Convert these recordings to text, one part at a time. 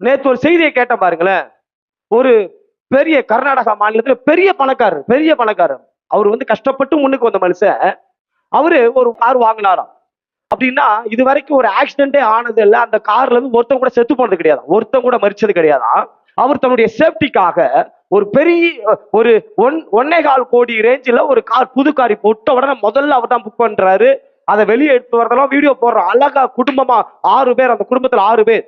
நேத்து ஒரு செய்தியை கேட்ட பாருங்களேன். ஒரு பெரிய கர்நாடகா மாநிலத்துல பெரிய பணக்காரர். அவர் வந்து கஷ்டப்பட்டு முன்னுக்கு வந்த மனுஷன். அவரு ஒரு கார் வாங்கினாராம். அப்படின்னா இது வரைக்கும் ஒரு ஆக்சிடென்டே ஆனது இல்ல. அந்த கார்ல இருந்து ஒருத்தன் கூட செத்து போனது கிடையாது, ஒருத்தன் கூட மரிச்சது கிடையாதான். அவர் தன்னுடைய சேஃப்டிக்காக ஒரு பெரிய ஒரு 1.25 கோடி ரேஞ்சில் ஒரு கார், புது கார் போட்ட உடனே முதல்ல அவர் தான் புக் பண்றாரு. அதை வெளியே எடுத்து வரதெல்லாம் வீடியோ போடுறோம். அழகா குடும்பமா 6 பேர், அந்த குடும்பத்துல 6 பேர்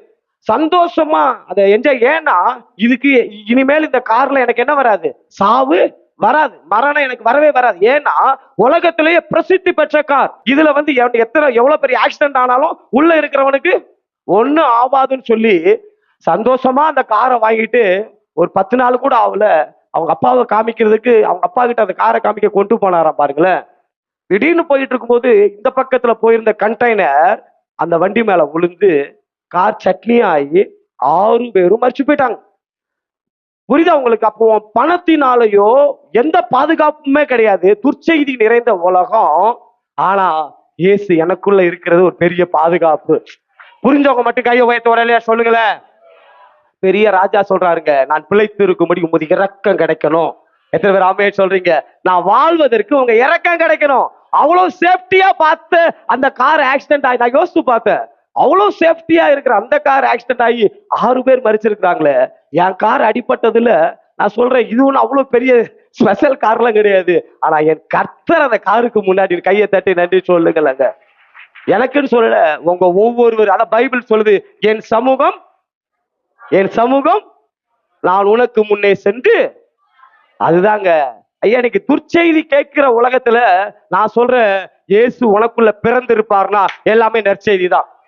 சந்தோஷமா அதை என்ஜாய். ஏன்னா இதுக்கு இனிமேல் இந்த கார்ல எனக்கு என்ன வராது, சாவு வராது, மரணம் எனக்கு வரவே வராது. ஏன்னா உலகத்திலேயே பிரசித்தி பெற்ற கார். இதுல வந்து எவ்வளவு பெரிய ஆக்சிடென்ட் ஆனாலும் உள்ள இருக்கிறவனுக்கு ஒண்ணும் ஆகாதுன்னு சொல்லி சந்தோஷமா அந்த காரை வாங்கிட்டு ஒரு 10 நாள் கூட ஆகல, அவங்க அப்பாவை காமிக்கிறதுக்கு அவங்க அப்பா கிட்ட அந்த காரை காமிக்க கொண்டு போனாராம் பாருங்களேன். திடீர்னு போயிட்டு இருக்கும்போது இந்த பக்கத்துல போயிருந்த கண்டெய்னர் அந்த வண்டி மேல விழுந்து கார் சட்னியா ஆகி 6 பேரும் மறிச்சு போயிட்டாங்க. புரியுதா உங்களுக்கு? அப்போ பணத்தினாலேயோ எந்த பாதுகாப்புமே கிடையாது, துர்ச்செய்தி நிறைந்த உலகம். ஆனா இயேசு எனக்குள்ள இருக்கிறது ஒரு பெரிய பாதுகாப்பு. புரிஞ்சவங்க மட்டும் கையை உயர்த்த வரலையா சொல்லுங்களேன். பெரிய ராஜா சொல்றாருங்க, நான் பிழைத்து இருக்கும்படி உமது இரக்கம் கிடைக்கணும். எத்தனை பேர் ஆமே சொல்றீங்க? நான் வாழ்வதற்கு உங்க இரக்கம் கிடைக்கணும். அவ்வளவு சேஃப்டியா பார்த்து அந்த கார் ஆக்சிடென்ட் ஆகி, நான் யோசிச்சு பார்த்தேன், அவ்வளவு சேஃப்டியா இருக்கிற அந்த கார் ஆக்சிடென்ட் ஆகி 6 பேர் மறிச்சிருக்கிறாங்களே. என் கார் அடிபட்டதுல நான் சொல்றேன், இது ஒண்ணு அவ்வளவு பெரிய ஸ்பெஷல் கார்லாம் கிடையாது. ஆனா என் கர்த்தர் அந்த காருக்கு முன்னாடி கையை தட்டி நன்றி சொல்லுங்க. எனக்குன்னு சொல்லல, உங்க ஒவ்வொருவர். அத பைபிள் சொல்லுது, என் சமூகம் நான் உனக்கு முன்னே சென்று. அதுதாங்க ஐயா. இன்னைக்கு துர்ச்செய்தி கேட்கிற உலகத்துல நான் சொல்றேன், இயேசு உனக்குள்ள பிறந்திருப்பார்னா எல்லாமே நற்செய்தி தான்.